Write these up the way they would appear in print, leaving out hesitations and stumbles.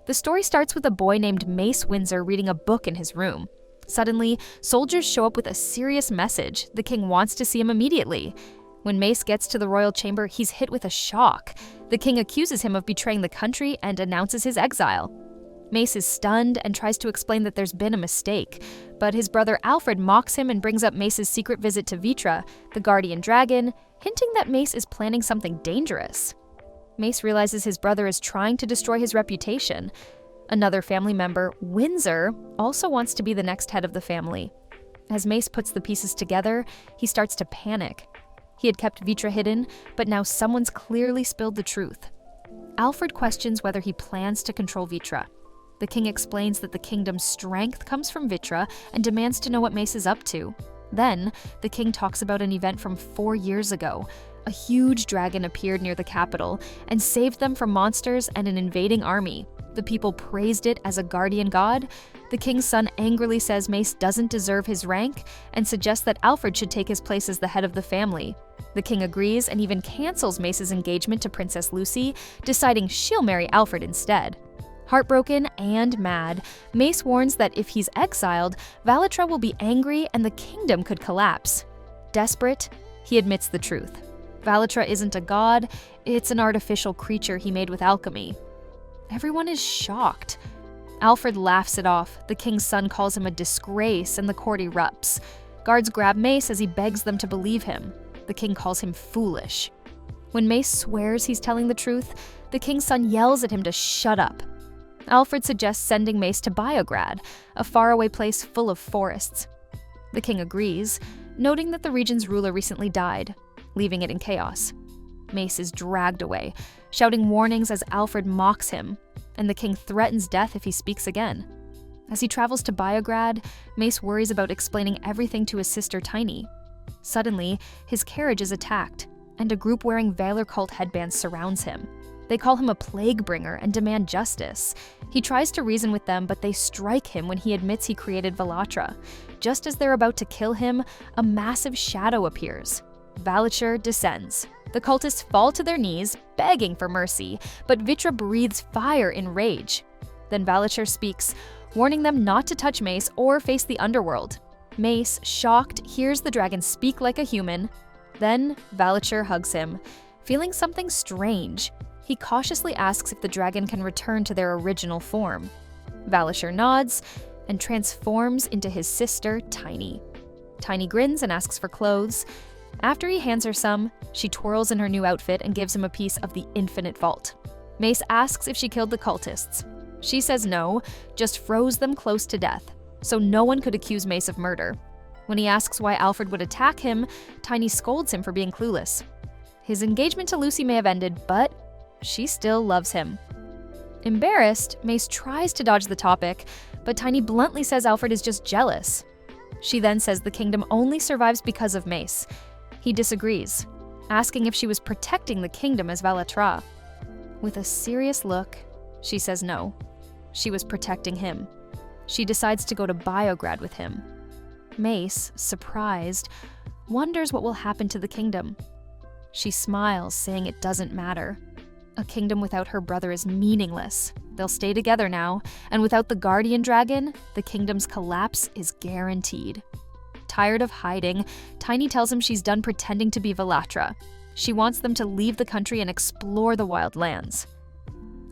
The story starts with a boy named Mace Windsor reading a book in his room. Suddenly, soldiers show up with a serious message. The king wants to see him immediately. When Mace gets to the royal chamber, he's hit with a shock. The king accuses him of betraying the country and announces his exile. Mace is stunned and tries to explain that there's been a mistake, but his brother Alfred mocks him and brings up Mace's secret visit to Vitra, the guardian dragon, hinting that Mace is planning something dangerous. Mace realizes his brother is trying to destroy his reputation. Another family member, Windsor, also wants to be the next head of the family. As Mace puts the pieces together, he starts to panic. He had kept Vitra hidden, but now someone's clearly spilled the truth. Alfred questions whether he plans to control Vitra. The king explains that the kingdom's strength comes from Vitra and demands to know what Mace is up to. Then, the king talks about an event from 4 years ago. A huge dragon appeared near the capital and saved them from monsters and an invading army. The people praised it as a guardian god. The king's son angrily says Mace doesn't deserve his rank and suggests that Alfred should take his place as the head of the family. The king agrees and even cancels Mace's engagement to Princess Lucy, deciding she'll marry Alfred instead. Heartbroken and mad, Mace warns that if he's exiled, Valatra will be angry and the kingdom could collapse. Desperate, he admits the truth. Valatra isn't a god, it's an artificial creature he made with alchemy. Everyone is shocked. Alfred laughs it off. The king's son calls him a disgrace and the court erupts. Guards grab Mace as he begs them to believe him. The king calls him foolish. When Mace swears he's telling the truth, the king's son yells at him to shut up. Alfred suggests sending Mace to Biograd, a faraway place full of forests. The king agrees, noting that the region's ruler recently died, leaving it in chaos. Mace is dragged away, shouting warnings as Alfred mocks him, and the king threatens death if he speaks again. As he travels to Biograd, Mace worries about explaining everything to his sister Tiny. Suddenly, his carriage is attacked, and a group wearing Valor cult headbands surrounds him. They call him a plague bringer and demand justice. He tries to reason with them, but they strike him when he admits he created Valatra. Just as they're about to kill him, a massive shadow appears. Valachar descends. The cultists fall to their knees, begging for mercy, but Vitra breathes fire in rage. Then Valachar speaks, warning them not to touch Mace or face the underworld. Mace, shocked, hears the dragon speak like a human. Then Valachar hugs him, feeling something strange. He cautiously asks if the dragon can return to their original form. Valachar nods and transforms into his sister, Tiny. Tiny grins and asks for clothes. After he hands her some, she twirls in her new outfit and gives him a piece of the infinite vault. Mace asks if she killed the cultists. She says no, just froze them close to death, so no one could accuse Mace of murder. When he asks why Alfred would attack him, Tiny scolds him for being clueless. His engagement to Lucy may have ended, but she still loves him. Embarrassed, Mace tries to dodge the topic, but Tiny bluntly says Alfred is just jealous. She then says the kingdom only survives because of Mace. He disagrees, asking if she was protecting the kingdom as Valatra. With a serious look, she says no. She was protecting him. She decides to go to Biograd with him. Mace, surprised, wonders what will happen to the kingdom. She smiles, saying it doesn't matter. A kingdom without her brother is meaningless. They'll stay together now, and without the guardian dragon, the kingdom's collapse is guaranteed. Tired of hiding, Tiny tells him she's done pretending to be Valatra. She wants them to leave the country and explore the wild lands.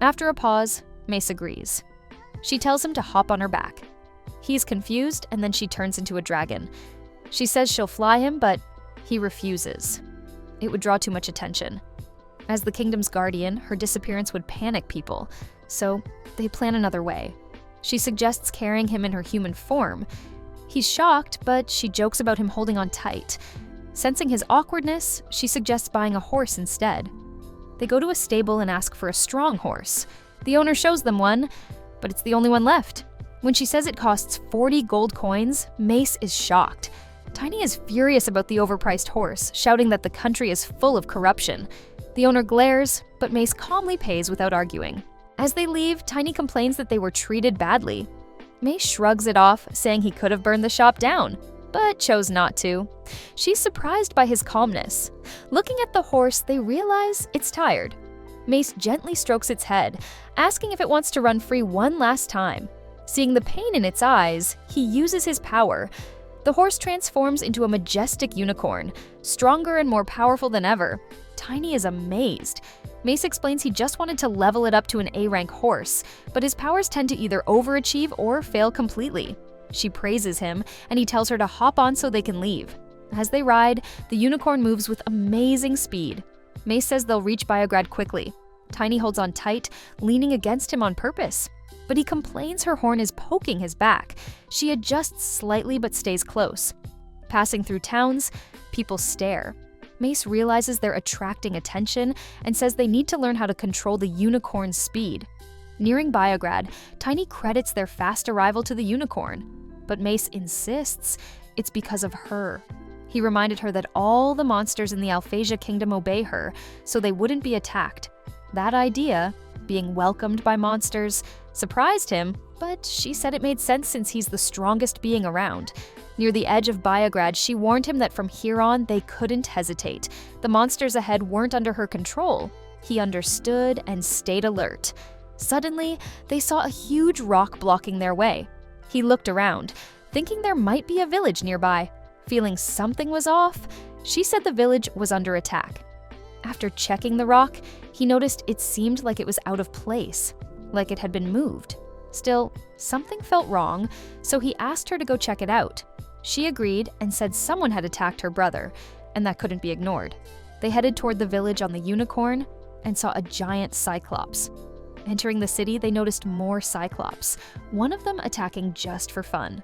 After a pause, Mace agrees. She tells him to hop on her back. He's confused, and then she turns into a dragon. She says she'll fly him, but he refuses. It would draw too much attention. As the kingdom's guardian, her disappearance would panic people, so they plan another way. She suggests carrying him in her human form. He's shocked, but she jokes about him holding on tight. Sensing his awkwardness, she suggests buying a horse instead. They go to a stable and ask for a strong horse. The owner shows them one, but it's the only one left. When she says it costs 40 gold coins, Mace is shocked. Tiny is furious about the overpriced horse, shouting that the country is full of corruption. The owner glares, but Mace calmly pays without arguing. As they leave, Tiny complains that they were treated badly. Mace shrugs it off, saying he could have burned the shop down, but chose not to. She's surprised by his calmness. Looking at the horse, they realize it's tired. Mace gently strokes its head, asking if it wants to run free one last time. Seeing the pain in its eyes, he uses his power. The horse transforms into a majestic unicorn, stronger and more powerful than ever. Tiny is amazed. Mace explains he just wanted to level it up to an A-rank horse, but his powers tend to either overachieve or fail completely. She praises him, and he tells her to hop on so they can leave. As they ride, the unicorn moves with amazing speed. Mace says they'll reach Biograd quickly. Tiny holds on tight, leaning against him on purpose. But he complains her horn is poking his back. She adjusts slightly but stays close. Passing through towns, people stare. Mace realizes they're attracting attention and says they need to learn how to control the unicorn's speed. Nearing Biograd, Tiny credits their fast arrival to the unicorn. But Mace insists it's because of her. He reminded her that all the monsters in the Alphasia Kingdom obey her, so they wouldn't be attacked. That idea, being welcomed by monsters, surprised him, but she said it made sense since he's the strongest being around. Near the edge of Biograd, she warned him that from here on, they couldn't hesitate. The monsters ahead weren't under her control. He understood and stayed alert. Suddenly, they saw a huge rock blocking their way. He looked around, thinking there might be a village nearby. Feeling something was off, she said the village was under attack. After checking the rock, he noticed it seemed like it was out of place, like it had been moved. Still, something felt wrong, so he asked her to go check it out. She agreed and said someone had attacked her brother, and that couldn't be ignored. They headed toward the village on the unicorn and saw a giant cyclops. Entering the city, they noticed more cyclops, one of them attacking just for fun.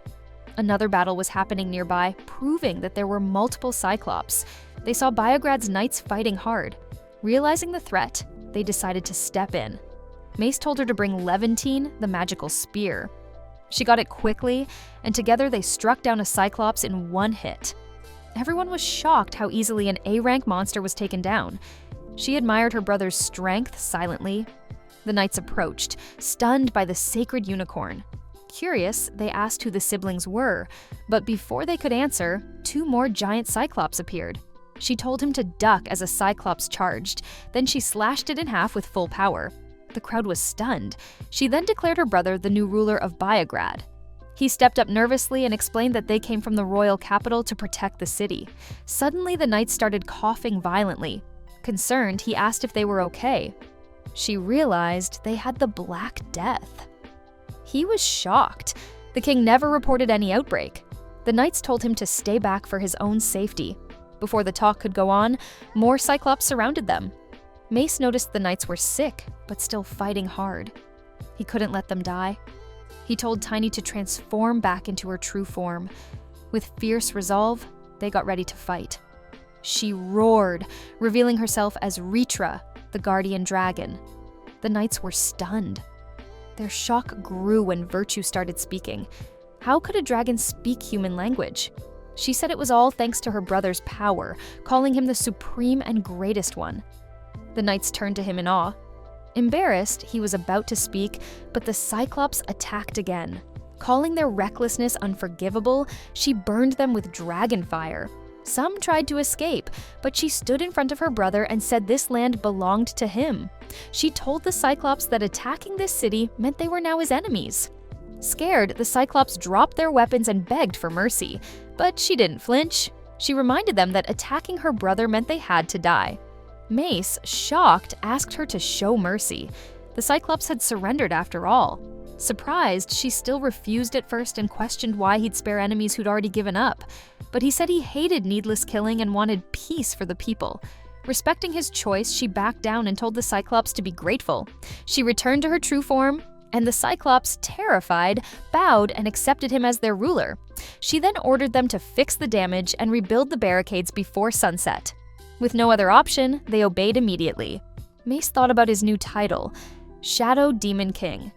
Another battle was happening nearby, proving that there were multiple cyclops. They saw Biograd's knights fighting hard. Realizing the threat, they decided to step in. Mace told her to bring Levantine, the magical spear. She got it quickly, and together they struck down a cyclops in one hit. Everyone was shocked how easily an A-rank monster was taken down. She admired her brother's strength silently. The knights approached, stunned by the sacred unicorn. Curious, they asked who the siblings were, but before they could answer, two more giant cyclops appeared. She told him to duck as a cyclops charged, then she slashed it in half with full power. The crowd was stunned. She then declared her brother the new ruler of Biograd. He stepped up nervously and explained that they came from the royal capital to protect the city. Suddenly, the knights started coughing violently. Concerned, he asked if they were okay. She realized they had the Black Death. He was shocked. The king never reported any outbreak. The knights told him to stay back for his own safety. Before the talk could go on, more cyclops surrounded them. Mace noticed the knights were sick, but still fighting hard. He couldn't let them die. He told Tiny to transform back into her true form. With fierce resolve, they got ready to fight. She roared, revealing herself as Ritra, the guardian dragon. The knights were stunned. Their shock grew when Virtue started speaking. How could a dragon speak human language? She said it was all thanks to her brother's power, calling him the supreme and greatest one. The knights turned to him in awe. Embarrassed, he was about to speak, but the Cyclops attacked again. Calling their recklessness unforgivable, she burned them with dragon fire. Some tried to escape, but she stood in front of her brother and said this land belonged to him. She told the Cyclops that attacking this city meant they were now his enemies. Scared, the Cyclops dropped their weapons and begged for mercy, but she didn't flinch. She reminded them that attacking her brother meant they had to die. Mace, shocked, asked her to show mercy. The Cyclops had surrendered after all. Surprised, she still refused at first and questioned why he'd spare enemies who'd already given up. But he said he hated needless killing and wanted peace for the people. Respecting his choice, she backed down and told the Cyclops to be grateful. She returned to her true form, and the Cyclops, terrified, bowed and accepted him as their ruler. She then ordered them to fix the damage and rebuild the barricades before sunset. With no other option, they obeyed immediately. Mace thought about his new title, Shadow Demon King.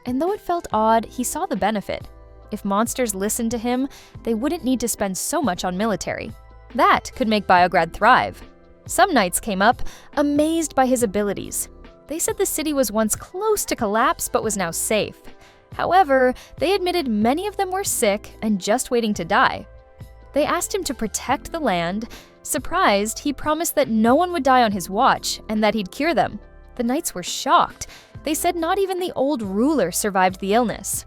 And though it felt odd, he saw the benefit. If monsters listened to him, they wouldn't need to spend so much on military. That could make Biograd thrive. Some knights came up, amazed by his abilities. They said the city was once close to collapse but was now safe. However, they admitted many of them were sick and just waiting to die. They asked him to protect the land. Surprised, he promised that no one would die on his watch and that he'd cure them. The knights were shocked. They said not even the old ruler survived the illness.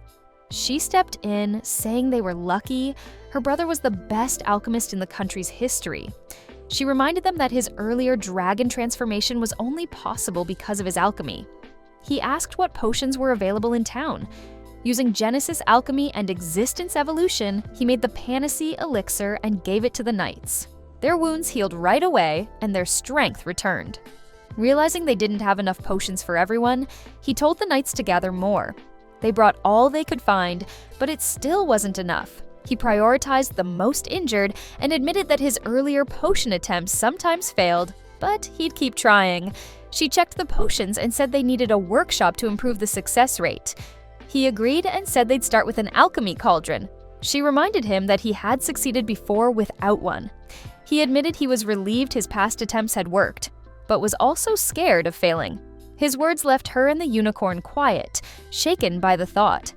She stepped in, saying they were lucky. Her brother was the best alchemist in the country's history. She reminded them that his earlier dragon transformation was only possible because of his alchemy. He asked what potions were available in town. Using Genesis alchemy and existence evolution, he made the Panacea elixir and gave it to the knights. Their wounds healed right away, and their strength returned. Realizing they didn't have enough potions for everyone, he told the knights to gather more. They brought all they could find, but it still wasn't enough. He prioritized the most injured and admitted that his earlier potion attempts sometimes failed, but he'd keep trying. She checked the potions and said they needed a workshop to improve the success rate. He agreed and said they'd start with an alchemy cauldron. She reminded him that he had succeeded before without one. He admitted he was relieved his past attempts had worked, but was also scared of failing. His words left her and the unicorn quiet, shaken by the thought.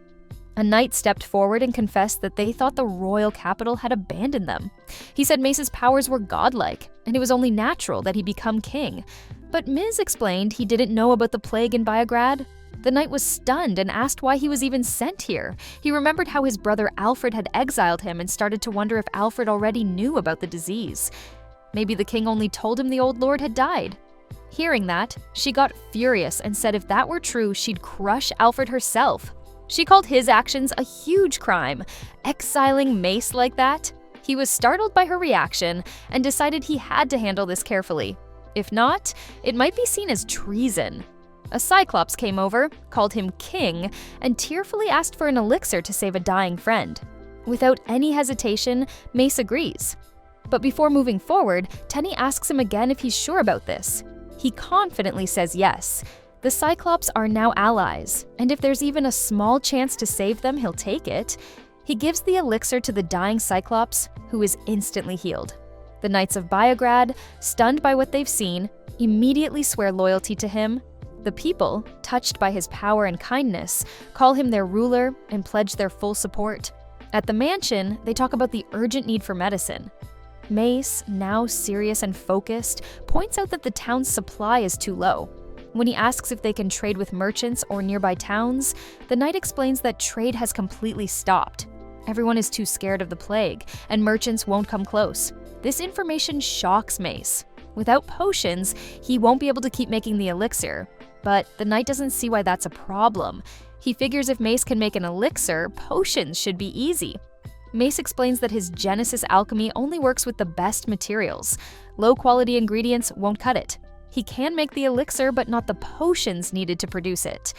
A knight stepped forward and confessed that they thought the royal capital had abandoned them. He said Mace's powers were godlike, and it was only natural that he become king. But Ms. explained he didn't know about the plague in Biograd. The knight was stunned and asked why he was even sent here. He remembered how his brother Alfred had exiled him and started to wonder if Alfred already knew about the disease. Maybe the king only told him the old lord had died. Hearing that, she got furious and said if that were true, she'd crush Alfred herself. She called his actions a huge crime. Exiling Mace like that? He was startled by her reaction and decided he had to handle this carefully. If not, it might be seen as treason. A Cyclops came over, called him king, and tearfully asked for an elixir to save a dying friend. Without any hesitation, Mace agrees. But before moving forward, Tenny asks him again if he's sure about this. He confidently says yes. The Cyclops are now allies, and if there's even a small chance to save them, he'll take it. He gives the elixir to the dying Cyclops, who is instantly healed. The Knights of Biograd, stunned by what they've seen, immediately swear loyalty to him. The people, touched by his power and kindness, call him their ruler and pledge their full support. At the mansion, they talk about the urgent need for medicine. Mace, now serious and focused, points out that the town's supply is too low. When he asks if they can trade with merchants or nearby towns, the knight explains that trade has completely stopped. Everyone is too scared of the plague, and merchants won't come close. This information shocks Mace. Without potions, he won't be able to keep making the elixir. But the knight doesn't see why that's a problem. He figures if Mace can make an elixir, potions should be easy. Mace explains that his Genesis alchemy only works with the best materials. Low-quality ingredients won't cut it. He can make the elixir, but not the potions needed to produce it.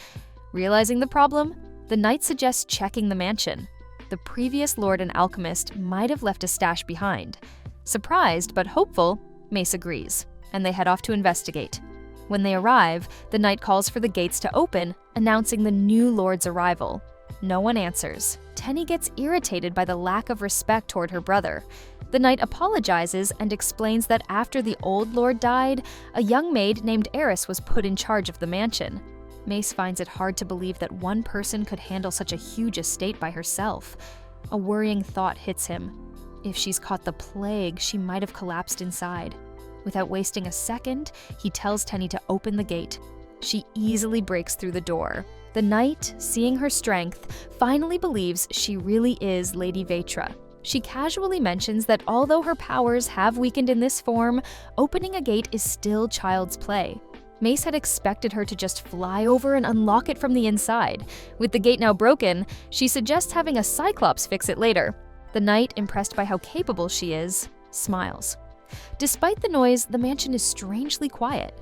Realizing the problem, the knight suggests checking the mansion. The previous lord and alchemist might have left a stash behind. Surprised but hopeful, Mace agrees, and they head off to investigate. When they arrive, the knight calls for the gates to open, announcing the new lord's arrival. No one answers. Tenny gets irritated by the lack of respect toward her brother. The knight apologizes and explains that after the old lord died, a young maid named Eris was put in charge of the mansion. Mace finds it hard to believe that one person could handle such a huge estate by herself. A worrying thought hits him. If she's caught the plague, she might have collapsed inside. Without wasting a second, he tells Tenny to open the gate. She easily breaks through the door. The knight, seeing her strength, finally believes she really is Lady Vetra. She casually mentions that although her powers have weakened in this form, opening a gate is still child's play. Mace had expected her to just fly over and unlock it from the inside. With the gate now broken, she suggests having a Cyclops fix it later. The knight, impressed by how capable she is, smiles. Despite the noise, the mansion is strangely quiet.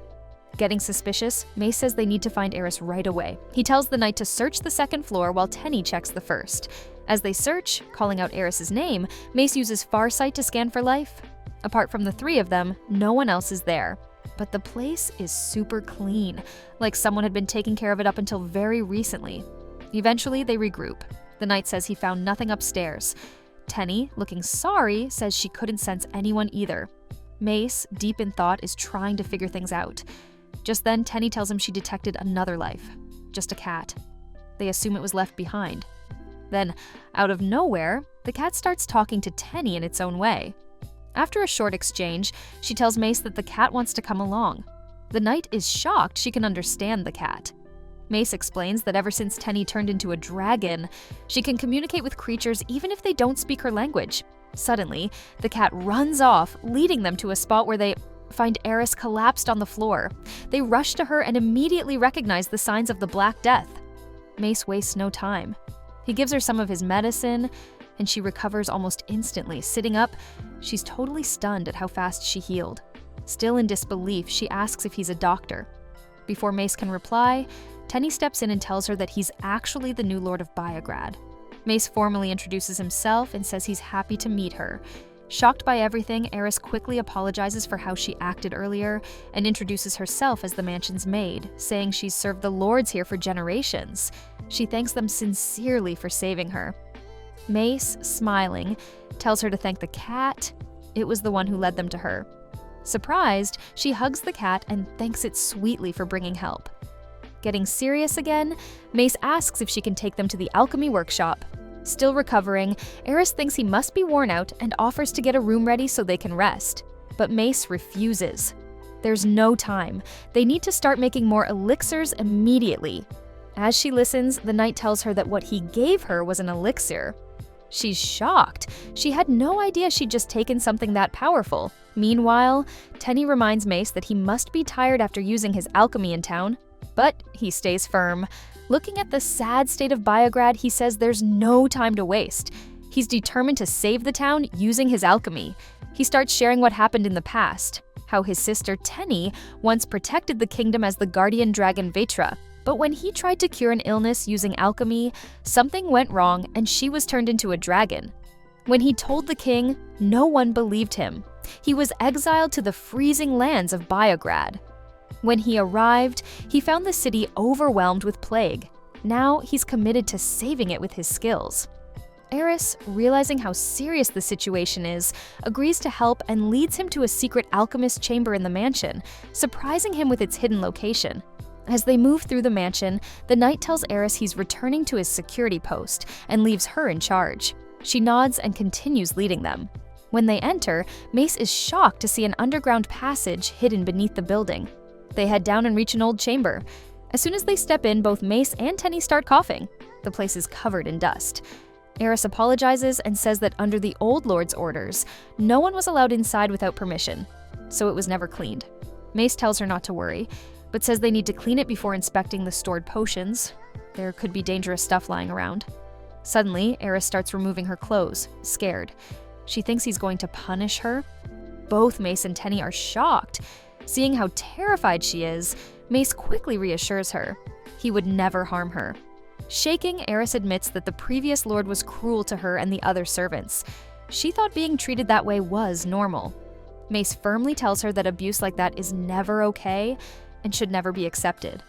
Getting suspicious, Mace says they need to find Eris right away. He tells the knight to search the second floor while Tenny checks the first. As they search, calling out Eris's name, Mace uses Farsight to scan for life. Apart from the three of them, no one else is there. But the place is super clean, like someone had been taking care of it up until very recently. Eventually, they regroup. The knight says he found nothing upstairs. Tenny, looking sorry, says she couldn't sense anyone either. Mace, deep in thought, is trying to figure things out. Just then, Tenny tells him she detected another life. Just a cat. They assume it was left behind. Then, out of nowhere, the cat starts talking to Tenny in its own way. After a short exchange, she tells Mace that the cat wants to come along. The knight is shocked she can understand the cat. Mace explains that ever since Tenny turned into a dragon, she can communicate with creatures even if they don't speak her language. Suddenly, the cat runs off, leading them to a spot where they find Eris collapsed on the floor. They rush to her and immediately recognize the signs of the Black Death. Mace wastes no time. He gives her some of his medicine, and she recovers almost instantly. Sitting up, she's totally stunned at how fast she healed. Still in disbelief, she asks if he's a doctor. Before Mace can reply, Tenny steps in and tells her that he's actually the new Lord of Biograd. Mace formally introduces himself and says he's happy to meet her. Shocked by everything, Eris quickly apologizes for how she acted earlier and introduces herself as the mansion's maid, saying she's served the lords here for generations. She thanks them sincerely for saving her. Mace, smiling, tells her to thank the cat. It was the one who led them to her. Surprised, she hugs the cat and thanks it sweetly for bringing help. Getting serious again, Mace asks if she can take them to the alchemy workshop. Still recovering, Eris thinks he must be worn out and offers to get a room ready so they can rest. But Mace refuses. There's no time. They need to start making more elixirs immediately. As she listens, the knight tells her that what he gave her was an elixir. She's shocked. She had no idea she'd just taken something that powerful. Meanwhile, Tenny reminds Mace that he must be tired after using his alchemy in town. But he stays firm. Looking at the sad state of Biograd, he says there's no time to waste. He's determined to save the town using his alchemy. He starts sharing what happened in the past, how his sister Tenny once protected the kingdom as the guardian dragon Vetra. But when he tried to cure an illness using alchemy, something went wrong and she was turned into a dragon. When he told the king, no one believed him. He was exiled to the freezing lands of Biograd. When he arrived, he found the city overwhelmed with plague. Now he's committed to saving it with his skills. Eris, realizing how serious the situation is, agrees to help and leads him to a secret alchemist chamber in the mansion, surprising him with its hidden location. As they move through the mansion, the knight tells Eris he's returning to his security post and leaves her in charge. She nods and continues leading them. When they enter, Mace is shocked to see an underground passage hidden beneath the building. They head down and reach an old chamber. As soon as they step in, both Mace and Tenny start coughing. The place is covered in dust. Eris apologizes and says that under the old lord's orders, no one was allowed inside without permission, so it was never cleaned. Mace tells her not to worry, but says they need to clean it before inspecting the stored potions. There could be dangerous stuff lying around. Suddenly, Eris starts removing her clothes, scared. She thinks he's going to punish her. Both Mace and Tenny are shocked. Seeing how terrified she is, Mace quickly reassures her. He would never harm her. Shaking, Eris admits that the previous lord was cruel to her and the other servants. She thought being treated that way was normal. Mace firmly tells her that abuse like that is never okay and should never be accepted.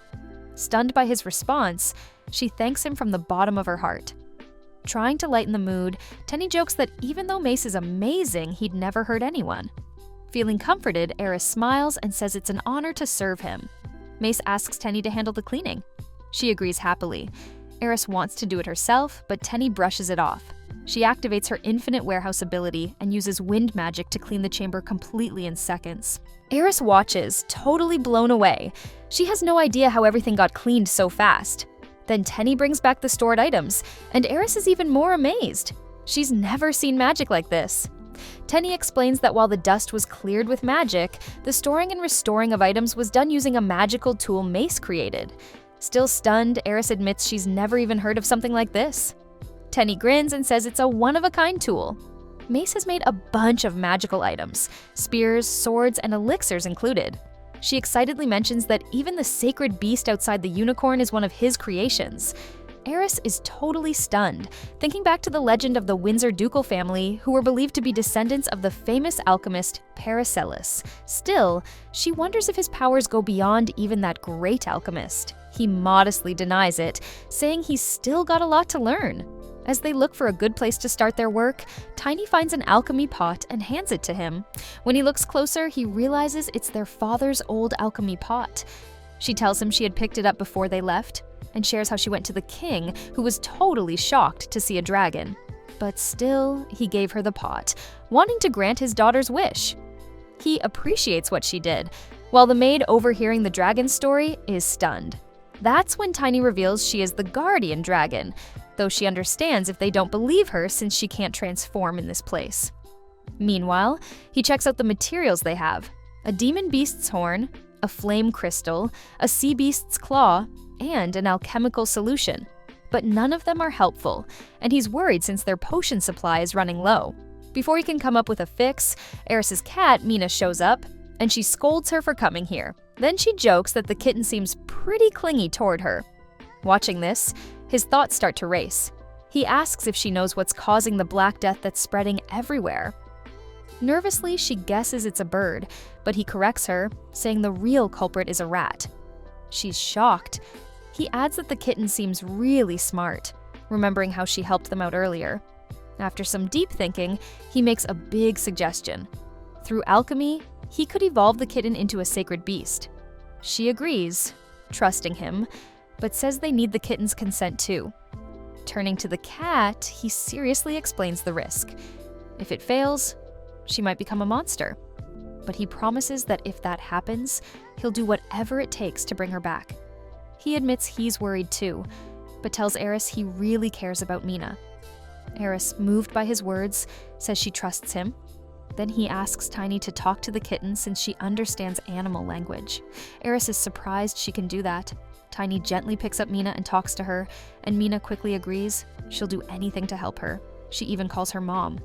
Stunned by his response, she thanks him from the bottom of her heart. Trying to lighten the mood, Tenny jokes that even though Mace is amazing, he'd never hurt anyone. Feeling comforted, Eris smiles and says it's an honor to serve him. Mace asks Tenny to handle the cleaning. She agrees happily. Eris wants to do it herself, but Tenny brushes it off. She activates her infinite warehouse ability and uses wind magic to clean the chamber completely in seconds. Eris watches, totally blown away. She has no idea how everything got cleaned so fast. Then Tenny brings back the stored items, and Eris is even more amazed. She's never seen magic like this. Tenny explains that while the dust was cleared with magic, the storing and restoring of items was done using a magical tool Mace created. Still stunned, Eris admits she's never even heard of something like this. Tenny grins and says it's a one-of-a-kind tool. Mace has made a bunch of magical items, spears, swords, and elixirs included. She excitedly mentions that even the sacred beast outside the unicorn is one of his creations. Eris is totally stunned, thinking back to the legend of the Windsor ducal family, who were believed to be descendants of the famous alchemist Paracelsus. Still, she wonders if his powers go beyond even that great alchemist. He modestly denies it, saying he's still got a lot to learn. As they look for a good place to start their work, Tiny finds an alchemy pot and hands it to him. When he looks closer, he realizes it's their father's old alchemy pot. She tells him she had picked it up before they left, and shares how she went to the king, who was totally shocked to see a dragon. But still, he gave her the pot, wanting to grant his daughter's wish. He appreciates what she did, while the maid overhearing the dragon story is stunned. That's when Tiny reveals she is the guardian dragon, though she understands if they don't believe her since she can't transform in this place. Meanwhile, he checks out the materials they have: a demon beast's horn, a flame crystal, a sea beast's claw, and an alchemical solution. But none of them are helpful, and he's worried since their potion supply is running low. Before he can come up with a fix, Eris's cat, Mina, shows up, and she scolds her for coming here. Then she jokes that the kitten seems pretty clingy toward her. Watching this, his thoughts start to race. He asks if she knows what's causing the Black Death that's spreading everywhere. Nervously, she guesses it's a bird, but he corrects her, saying the real culprit is a rat. She's shocked. He adds that the kitten seems really smart, remembering how she helped them out earlier. After some deep thinking, he makes a big suggestion. Through alchemy, he could evolve the kitten into a sacred beast. She agrees, trusting him, but says they need the kitten's consent too. Turning to the cat, he seriously explains the risk. If it fails, she might become a monster. But he promises that if that happens, he'll do whatever it takes to bring her back. He admits he's worried too, but tells Eris he really cares about Mina. Eris, moved by his words, says she trusts him. Then he asks Tiny to talk to the kitten since she understands animal language. Eris is surprised she can do that. Tiny gently picks up Mina and talks to her, and Mina quickly agrees she'll do anything to help her. She even calls her mom.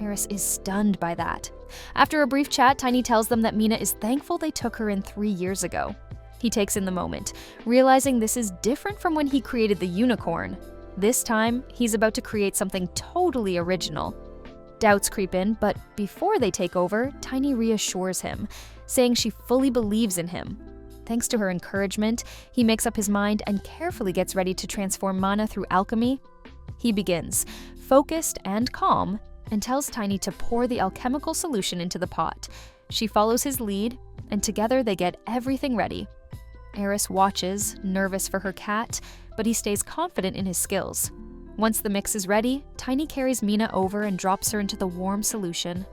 Eris is stunned by that. After a brief chat, Tiny tells them that Mina is thankful they took her in 3 years ago. He takes in the moment, realizing this is different from when he created the unicorn. This time, he's about to create something totally original. Doubts creep in, but before they take over, Tiny reassures him, saying she fully believes in him. Thanks to her encouragement, he makes up his mind and carefully gets ready to transform Mana through alchemy. He begins, focused and calm, and tells Tiny to pour the alchemical solution into the pot. She follows his lead, and together they get everything ready. Eris watches, nervous for her cat, but he stays confident in his skills. Once the mix is ready, Tiny carries Mina over and drops her into the warm solution.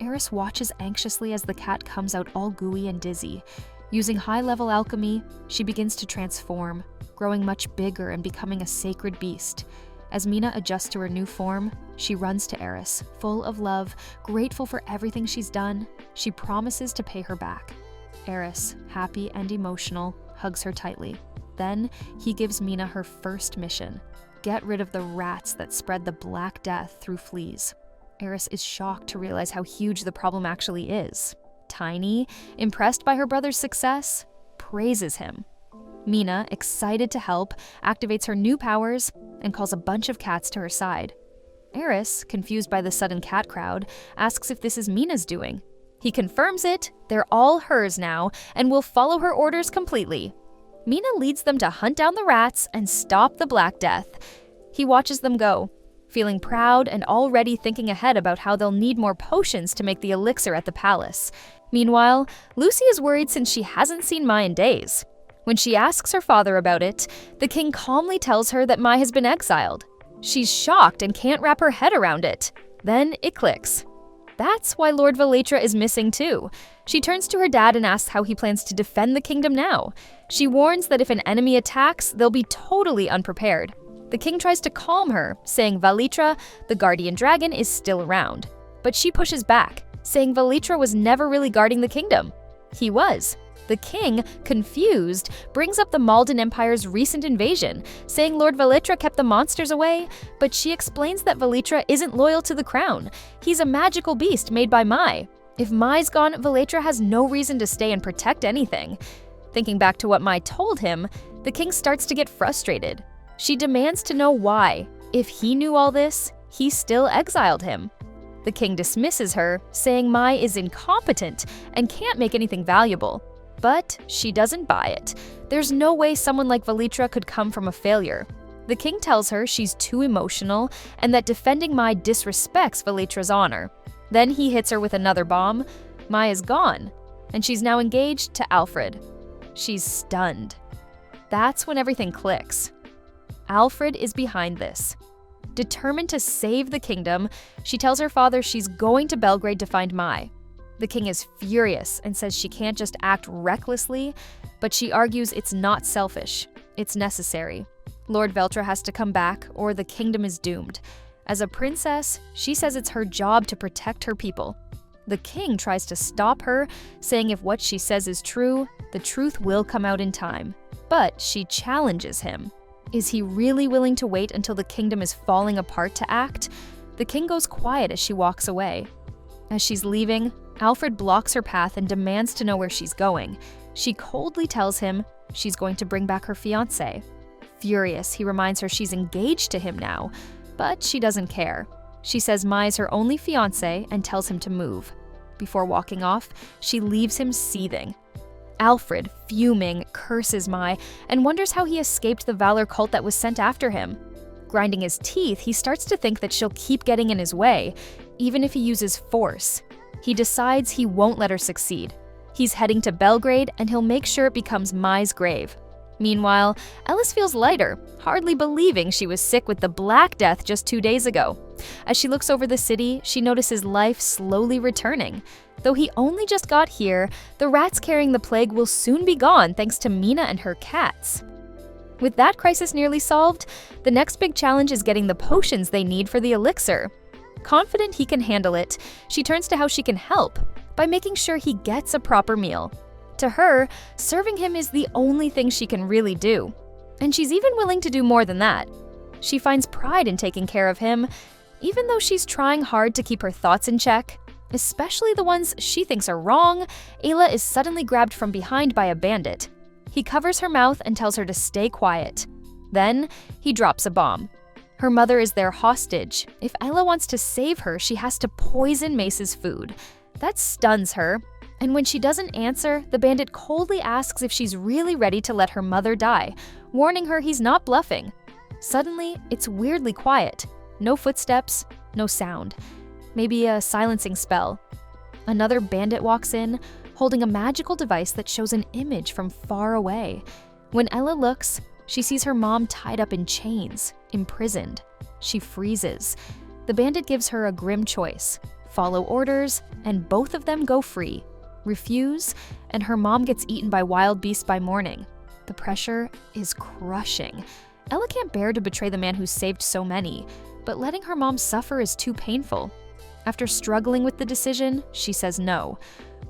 Eris watches anxiously as the cat comes out all gooey and dizzy. Using high-level alchemy, she begins to transform, growing much bigger and becoming a sacred beast. As Mina adjusts to her new form, she runs to Eris, full of love, grateful for everything she's done. She promises to pay her back. Eris, happy and emotional, hugs her tightly. Then, he gives Mina her first mission: get rid of the rats that spread the Black Death through fleas. Eris is shocked to realize how huge the problem actually is. Tiny, impressed by her brother's success, praises him. Mina, excited to help, activates her new powers and calls a bunch of cats to her side. Eris, confused by the sudden cat crowd, asks if this is Mina's doing. He confirms it, they're all hers now, and will follow her orders completely. Mina leads them to hunt down the rats and stop the Black Death. He watches them go, feeling proud and already thinking ahead about how they'll need more potions to make the elixir at the palace. Meanwhile, Lucy is worried since she hasn't seen Mai in days. When she asks her father about it, the king calmly tells her that Mai has been exiled. She's shocked and can't wrap her head around it. Then it clicks. That's why Lord Valatra is missing too. She turns to her dad and asks how he plans to defend the kingdom now. She warns that if an enemy attacks, they'll be totally unprepared. The king tries to calm her, saying Valatra, the guardian dragon, is still around. But she pushes back, saying Valatra was never really guarding the kingdom. He was. The king, confused, brings up the Malden Empire's recent invasion, saying Lord Valatra kept the monsters away, but she explains that Valatra isn't loyal to the crown. He's a magical beast made by Mai. If Mai's gone, Valatra has no reason to stay and protect anything. Thinking back to what Mai told him, the king starts to get frustrated. She demands to know why. If he knew all this, he still exiled him. The king dismisses her, saying Mai is incompetent and can't make anything valuable. But she doesn't buy it. There's no way someone like Valatra could come from a failure. The king tells her she's too emotional and that defending Mai disrespects Valatra's honor. Then he hits her with another bomb. Mai is gone, and she's now engaged to Alfred. She's stunned. That's when everything clicks. Alfred is behind this. Determined to save the kingdom, she tells her father she's going to Belgrade to find Mai. The king is furious and says she can't just act recklessly, but she argues it's not selfish, it's necessary. Lord Veltra has to come back or the kingdom is doomed. As a princess, she says it's her job to protect her people. The king tries to stop her, saying if what she says is true, the truth will come out in time. But she challenges him. Is he really willing to wait until the kingdom is falling apart to act? The king goes quiet as she walks away. As she's leaving, Alfred blocks her path and demands to know where she's going. She coldly tells him she's going to bring back her fiancé. Furious, he reminds her she's engaged to him now, but she doesn't care. She says Mai's her only fiancé and tells him to move. Before walking off, she leaves him seething. Alfred, fuming, curses Mai and wonders how he escaped the Valor cult that was sent after him. Grinding his teeth, he starts to think that she'll keep getting in his way, even if he uses force. He decides he won't let her succeed. He's heading to Belgrade and he'll make sure it becomes Mai's grave. Meanwhile, Ellis feels lighter, hardly believing she was sick with the Black Death just 2 days ago. As she looks over the city, she notices life slowly returning. Though he only just got here, the rats carrying the plague will soon be gone thanks to Mina and her cats. With that crisis nearly solved, the next big challenge is getting the potions they need for the elixir. Confident he can handle it, she turns to how she can help, by making sure he gets a proper meal. To her, serving him is the only thing she can really do. And she's even willing to do more than that. She finds pride in taking care of him, even though she's trying hard to keep her thoughts in check, especially the ones she thinks are wrong. Ayla is suddenly grabbed from behind by a bandit. He covers her mouth and tells her to stay quiet. Then, he drops a bomb. Her mother is their hostage. If Ayla wants to save her, she has to poison Mace's food. That stuns her. And when she doesn't answer, the bandit coldly asks if she's really ready to let her mother die, warning her he's not bluffing. Suddenly, it's weirdly quiet. No footsteps, no sound. Maybe a silencing spell. Another bandit walks in, holding a magical device that shows an image from far away. When Ella looks, she sees her mom tied up in chains, imprisoned. She freezes. The bandit gives her a grim choice: follow orders, and both of them go free. Refuse, and her mom gets eaten by wild beasts by morning. The pressure is crushing. Ella can't bear to betray the man who saved so many, but letting her mom suffer is too painful. After struggling with the decision, she says no.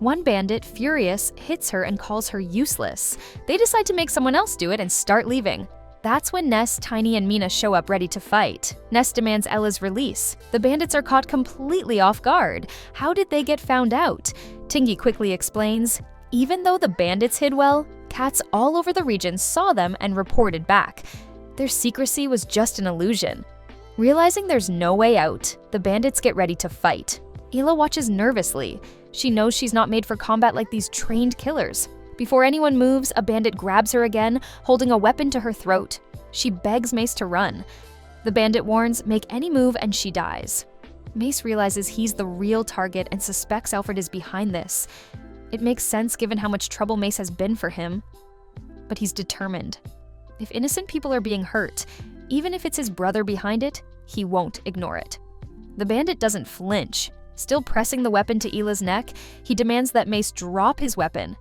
One bandit, furious, hits her and calls her useless. They decide to make someone else do it and start leaving. That's when Ness, Tiny, and Mina show up ready to fight. Ness demands Ella's release. The bandits are caught completely off guard. How did they get found out? Tingy quickly explains, even though the bandits hid well, cats all over the region saw them and reported back. Their secrecy was just an illusion. Realizing there's no way out, the bandits get ready to fight. Ela watches nervously. She knows she's not made for combat like these trained killers. Before anyone moves, a bandit grabs her again, holding a weapon to her throat. She begs Mace to run. The bandit warns, make any move and she dies. Mace realizes he's the real target and suspects Alfred is behind this. It makes sense given how much trouble Mace has been for him. But he's determined. If innocent people are being hurt, even if it's his brother behind it, he won't ignore it. The bandit doesn't flinch. Still pressing the weapon to Ela's neck, he demands that Mace drop his weapon.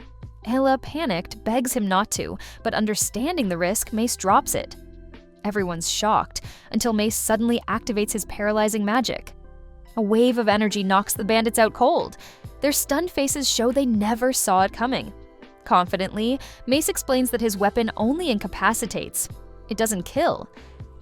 Ela, panicked, begs him not to, but understanding the risk, Mace drops it. Everyone's shocked, until Mace suddenly activates his paralyzing magic. A wave of energy knocks the bandits out cold. Their stunned faces show they never saw it coming. Confidently, Mace explains that his weapon only incapacitates. It doesn't kill.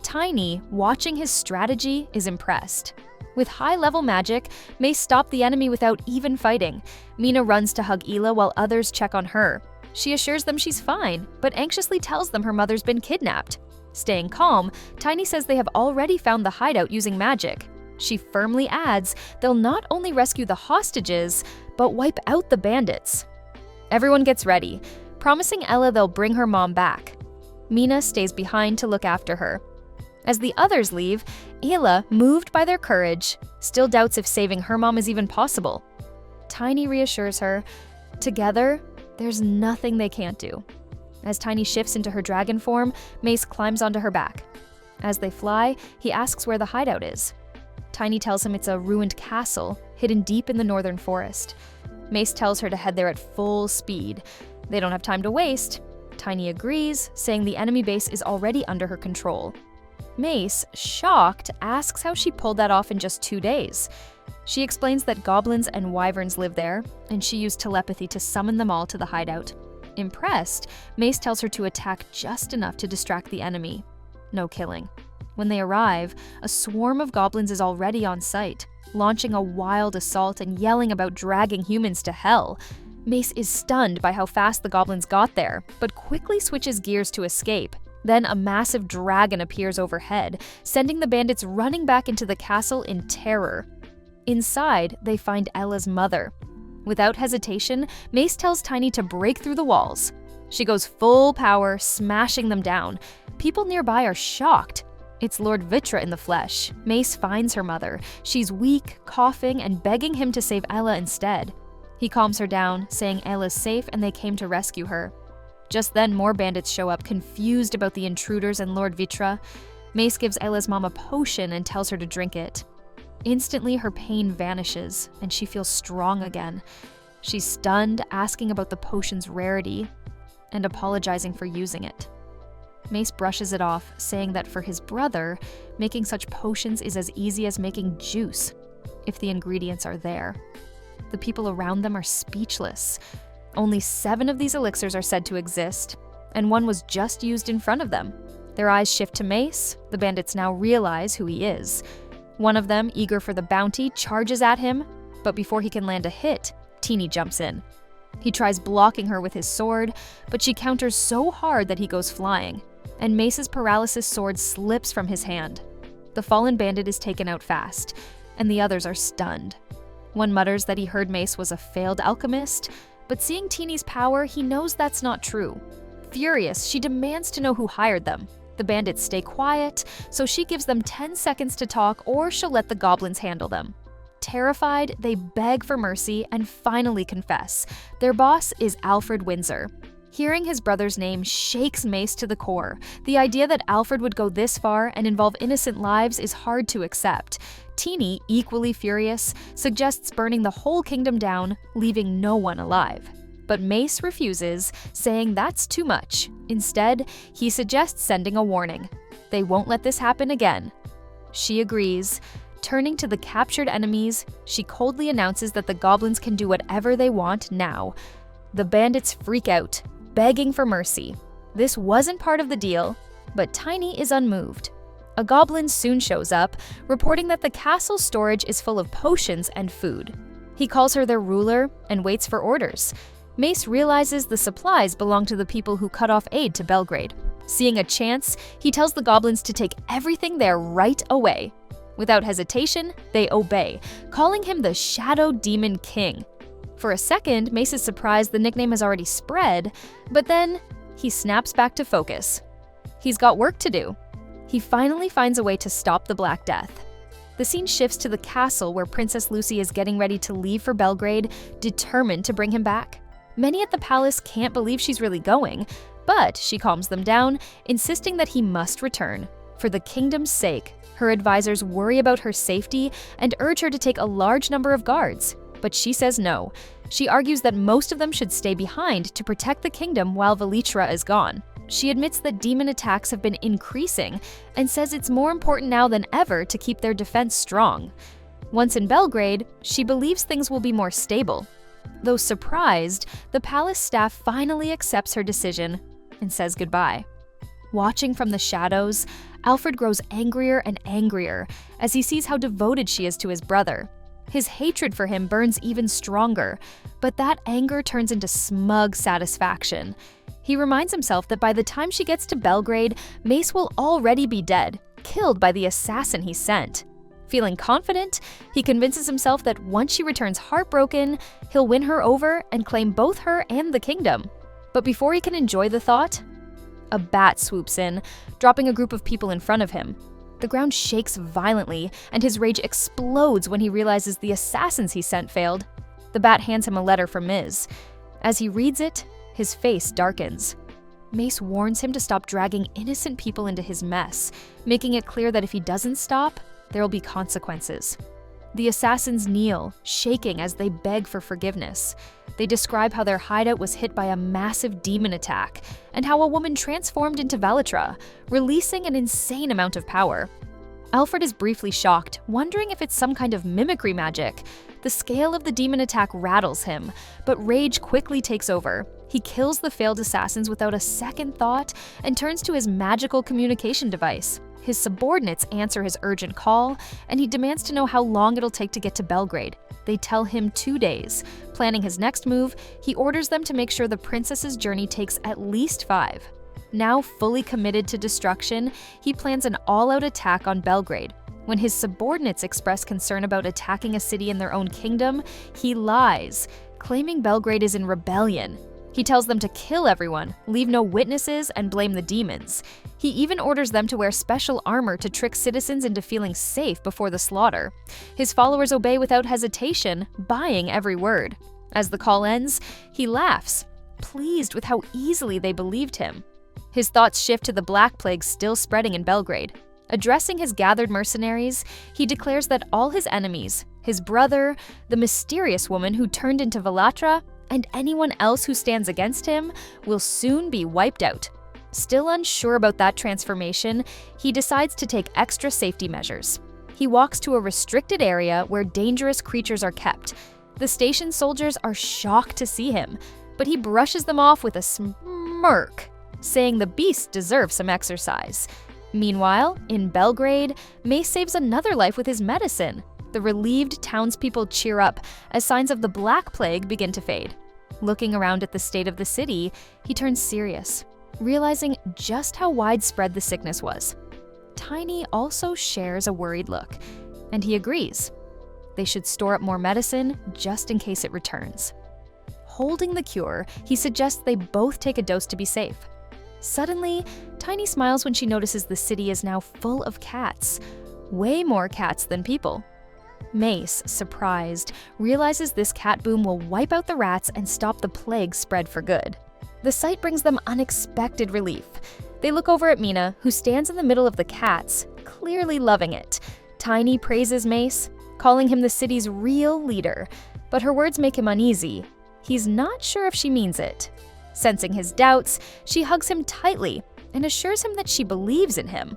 Tiny, watching his strategy, is impressed. With high-level magic, Mace stopped the enemy without even fighting. Mina runs to hug Ela while others check on her. She assures them she's fine, but anxiously tells them her mother's been kidnapped. Staying calm, Tiny says they have already found the hideout using magic. She firmly adds they'll not only rescue the hostages, but wipe out the bandits. Everyone gets ready, promising Ella they'll bring her mom back. Mina stays behind to look after her. As the others leave, Ela, moved by their courage, still doubts if saving her mom is even possible. Tiny reassures her, together, there's nothing they can't do. As Tiny shifts into her dragon form, Mace climbs onto her back. As they fly, he asks where the hideout is. Tiny tells him it's a ruined castle, hidden deep in the northern forest. Mace tells her to head there at full speed. They don't have time to waste. Tiny agrees, saying the enemy base is already under her control. Mace, shocked, asks how she pulled that off in just 2 days. She explains that goblins and wyverns live there, and she used telepathy to summon them all to the hideout. Impressed, Mace tells her to attack just enough to distract the enemy. No killing. When they arrive, a swarm of goblins is already on site, launching a wild assault and yelling about dragging humans to hell. Mace is stunned by how fast the goblins got there, but quickly switches gears to escape. Then a massive dragon appears overhead, sending the bandits running back into the castle in terror. Inside, they find Ella's mother. Without hesitation, Mace tells Tiny to break through the walls. She goes full power, smashing them down. People nearby are shocked. It's Lord Vitra in the flesh. Mace finds her mother. She's weak, coughing, and begging him to save Ella instead. He calms her down, saying Ella's safe and they came to rescue her. Just then, more bandits show up, confused about the intruders and Lord Vitra. Mace gives Ella's mom a potion and tells her to drink it. Instantly, her pain vanishes, and she feels strong again. She's stunned, asking about the potion's rarity, and apologizing for using it. Mace brushes it off, saying that for his brother, making such potions is as easy as making juice, if the ingredients are there. The people around them are speechless. Only 7 of these elixirs are said to exist, and one was just used in front of them. Their eyes shift to Mace. The bandits now realize who he is. One of them, eager for the bounty, charges at him, but before he can land a hit, Teeny jumps in. He tries blocking her with his sword, but she counters so hard that he goes flying, and Mace's paralysis sword slips from his hand. The fallen bandit is taken out fast, and the others are stunned. One mutters that he heard Mace was a failed alchemist, but seeing Teeny's power, he knows that's not true. Furious, she demands to know who hired them. The bandits stay quiet, so she gives them 10 seconds to talk or she'll let the goblins handle them. Terrified, they beg for mercy and finally confess. Their boss is Alfred Windsor. Hearing his brother's name shakes Mace to the core. The idea that Alfred would go this far and involve innocent lives is hard to accept. Teeny, equally furious, suggests burning the whole kingdom down, leaving no one alive. But Mace refuses, saying that's too much. Instead, he suggests sending a warning. They won't let this happen again. She agrees. Turning to the captured enemies, she coldly announces that the goblins can do whatever they want now. The bandits freak out, begging for mercy. This wasn't part of the deal, but Tiny is unmoved. A goblin soon shows up, reporting that the castle's storage is full of potions and food. He calls her their ruler and waits for orders. Mace realizes the supplies belong to the people who cut off aid to Belgrade. Seeing a chance, he tells the goblins to take everything there right away. Without hesitation, they obey, calling him the Shadow Demon King. For a second, Mace is surprised the nickname has already spread, but then he snaps back to focus. He's got work to do. He finally finds a way to stop the Black Death. The scene shifts to the castle where Princess Lucy is getting ready to leave for Belgrade, determined to bring him back. Many at the palace can't believe she's really going, but she calms them down, insisting that he must return. For the kingdom's sake, her advisors worry about her safety and urge her to take a large number of guards, but she says no. She argues that most of them should stay behind to protect the kingdom while Velitra is gone. She admits that demon attacks have been increasing and says it's more important now than ever to keep their defense strong. Once in Belgrade, she believes things will be more stable. Though surprised, the palace staff finally accepts her decision and says goodbye. Watching from the shadows, Alfred grows angrier and angrier as he sees how devoted she is to his brother. His hatred for him burns even stronger, but that anger turns into smug satisfaction. He reminds himself that by the time she gets to Belgrade, Mace will already be dead, killed by the assassin he sent. Feeling confident, he convinces himself that once she returns heartbroken, he'll win her over and claim both her and the kingdom. But before he can enjoy the thought, a bat swoops in, dropping a group of people in front of him. The ground shakes violently, and his rage explodes when he realizes the assassins he sent failed. The bat hands him a letter from Ms. As he reads it, his face darkens. Mace warns him to stop dragging innocent people into his mess, making it clear that if he doesn't stop, there will be consequences. The assassins kneel, shaking as they beg for forgiveness. They describe how their hideout was hit by a massive demon attack, and how a woman transformed into Velatra, releasing an insane amount of power. Alfred is briefly shocked, wondering if it's some kind of mimicry magic. The scale of the demon attack rattles him, but rage quickly takes over. He kills the failed assassins without a second thought and turns to his magical communication device. His subordinates answer his urgent call, and he demands to know how long it'll take to get to Belgrade. They tell him 2 days. Planning his next move, he orders them to make sure the princess's journey takes at least 5. Now fully committed to destruction, he plans an all-out attack on Belgrade. When his subordinates express concern about attacking a city in their own kingdom, he lies, claiming Belgrade is in rebellion. He tells them to kill everyone, leave no witnesses, and blame the demons. He even orders them to wear special armor to trick citizens into feeling safe before the slaughter. His followers obey without hesitation, buying every word. As the call ends, he laughs, pleased with how easily they believed him. His thoughts shift to the Black Plague still spreading in Belgrade. Addressing his gathered mercenaries, he declares that all his enemies, his brother, the mysterious woman who turned into Velatra, and anyone else who stands against him, will soon be wiped out. Still unsure about that transformation, he decides to take extra safety measures. He walks to a restricted area where dangerous creatures are kept. The station soldiers are shocked to see him, but he brushes them off with a smirk, saying the beast deserves some exercise. Meanwhile, in Belgrade, Mace saves another life with his medicine. The relieved townspeople cheer up as signs of the Black Plague begin to fade. Looking around at the state of the city, he turns serious, realizing just how widespread the sickness was. Tiny also shares a worried look, and he agrees. They should store up more medicine just in case it returns. Holding the cure, he suggests they both take a dose to be safe. Suddenly, Tiny smiles when she notices the city is now full of cats. Way more cats than people. Mace, surprised, realizes this cat boom will wipe out the rats and stop the plague spread for good. The sight brings them unexpected relief. They look over at Mina, who stands in the middle of the cats, clearly loving it. Tiny praises Mace, calling him the city's real leader, but her words make him uneasy. He's not sure if she means it. Sensing his doubts, she hugs him tightly and assures him that she believes in him.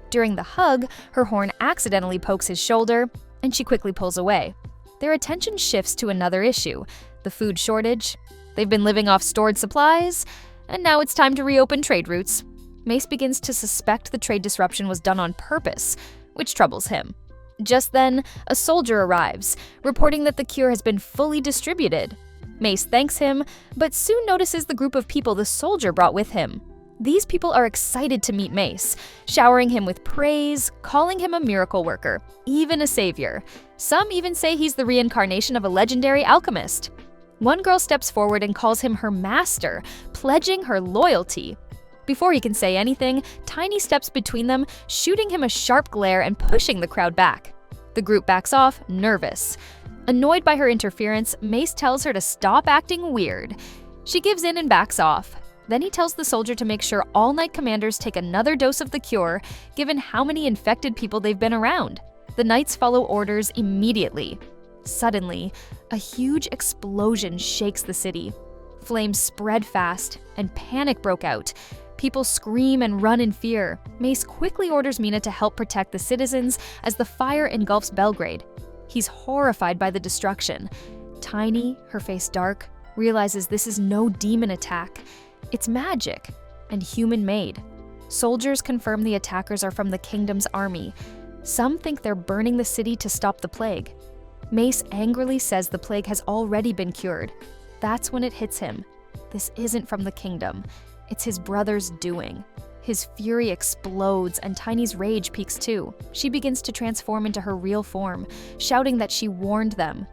During the hug, her horn accidentally pokes his shoulder, and she quickly pulls away. Their attention shifts to another issue, the food shortage. They've been living off stored supplies, and now it's time to reopen trade routes. Mace begins to suspect the trade disruption was done on purpose, which troubles him. Just then, a soldier arrives, reporting that the cure has been fully distributed. Mace thanks him, but soon notices the group of people the soldier brought with him. These people are excited to meet Mace, showering him with praise, calling him a miracle worker, even a savior. Some even say he's the reincarnation of a legendary alchemist. One girl steps forward and calls him her master, pledging her loyalty. Before he can say anything, Tiny steps between them, shooting him a sharp glare and pushing the crowd back. The group backs off, nervous. Annoyed by her interference, Mace tells her to stop acting weird. She gives in and backs off. Then he tells the soldier to make sure all Knight commanders take another dose of the cure, given how many infected people they've been around. The Knights follow orders immediately. Suddenly, a huge explosion shakes the city. Flames spread fast, and panic broke out. People scream and run in fear. Mace quickly orders Mina to help protect the citizens as the fire engulfs Belgrade. He's horrified by the destruction. Tiny, her face dark, realizes this is no demon attack. It's magic, and human-made. Soldiers confirm the attackers are from the kingdom's army. Some think they're burning the city to stop the plague. Mace angrily says the plague has already been cured. That's when it hits him. This isn't from the kingdom. It's his brother's doing. His fury explodes, and Tiny's rage peaks too. She begins to transform into her real form, shouting that she warned them.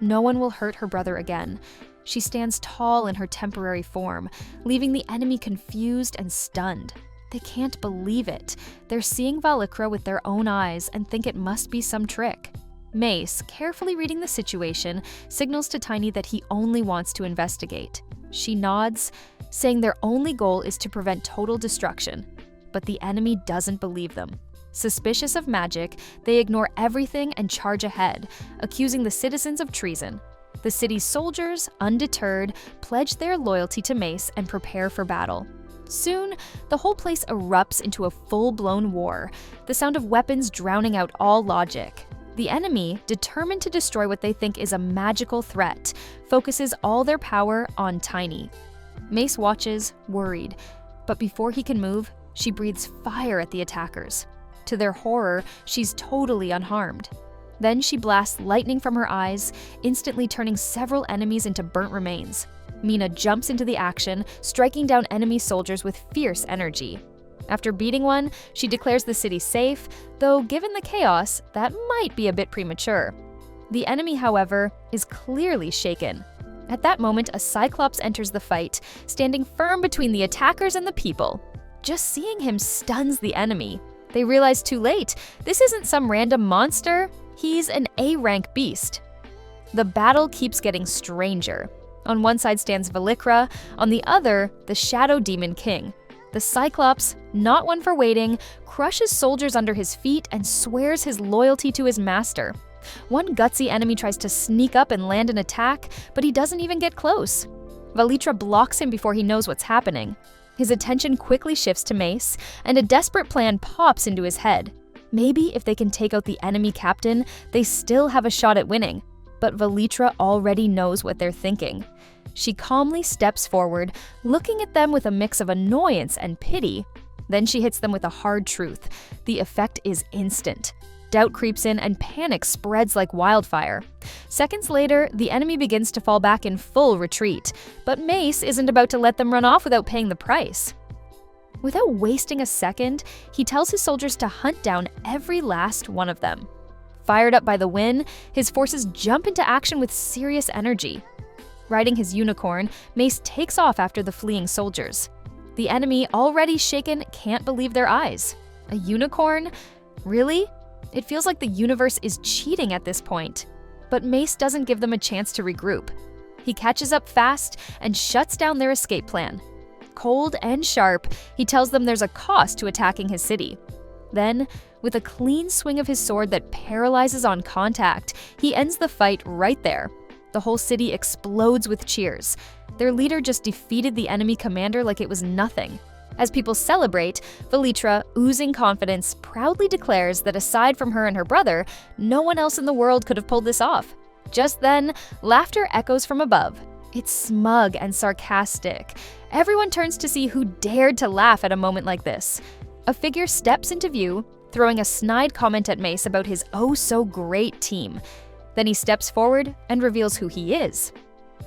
No one will hurt her brother again. She stands tall in her temporary form, leaving the enemy confused and stunned. They can't believe it. They're seeing Velatra with their own eyes and think it must be some trick. Mace, carefully reading the situation, signals to Tiny that he only wants to investigate. She nods, saying their only goal is to prevent total destruction. But the enemy doesn't believe them. Suspicious of magic, they ignore everything and charge ahead, accusing the citizens of treason. The city's soldiers, undeterred, pledge their loyalty to Mace and prepare for battle. Soon, the whole place erupts into a full-blown war, the sound of weapons drowning out all logic. The enemy, determined to destroy what they think is a magical threat, focuses all their power on Tiny. Mace watches, worried, but before he can move, she breathes fire at the attackers. To their horror, she's totally unharmed. Then she blasts lightning from her eyes, instantly turning several enemies into burnt remains. Mina jumps into the action, striking down enemy soldiers with fierce energy. After beating one, she declares the city safe, though given the chaos, that might be a bit premature. The enemy, however, is clearly shaken. At that moment, a Cyclops enters the fight, standing firm between the attackers and the people. Just seeing him stuns the enemy. They realize too late, this isn't some random monster, he's an A-rank beast. The battle keeps getting stranger. On one side stands Velikra, on the other, the Shadow Demon King. The Cyclops, not one for waiting, crushes soldiers under his feet and swears his loyalty to his master. One gutsy enemy tries to sneak up and land an attack, but he doesn't even get close. Velikra blocks him before he knows what's happening. His attention quickly shifts to Mace, and a desperate plan pops into his head. Maybe if they can take out the enemy captain, they still have a shot at winning. But Velikra already knows what they're thinking. She calmly steps forward, looking at them with a mix of annoyance and pity. Then she hits them with a hard truth. The effect is instant. Doubt creeps in and panic spreads like wildfire. Seconds later, the enemy begins to fall back in full retreat, but Mace isn't about to let them run off without paying the price. Without wasting a second, he tells his soldiers to hunt down every last one of them. Fired up by the win, his forces jump into action with serious energy. Riding his unicorn, Mace takes off after the fleeing soldiers. The enemy, already shaken, can't believe their eyes. A unicorn? Really? It feels like the universe is cheating at this point. But Mace doesn't give them a chance to regroup. He catches up fast and shuts down their escape plan. Cold and sharp, he tells them there's a cost to attacking his city. Then, with a clean swing of his sword that paralyzes on contact, he ends the fight right there. The whole city explodes with cheers. Their leader just defeated the enemy commander like it was nothing. As people celebrate, Velikra, oozing confidence, proudly declares that aside from her and her brother, no one else in the world could have pulled this off. Just then, laughter echoes from above. It's smug and sarcastic. Everyone turns to see who dared to laugh at a moment like this. A figure steps into view, throwing a snide comment at Mace about his oh-so-great team. Then he steps forward and reveals who he is.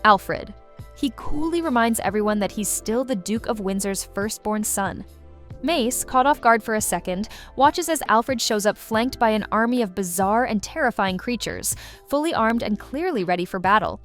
Alfred. He coolly reminds everyone that he's still the Duke of Windsor's firstborn son. Mace, caught off guard for a second, watches as Alfred shows up flanked by an army of bizarre and terrifying creatures, fully armed and clearly ready for battle.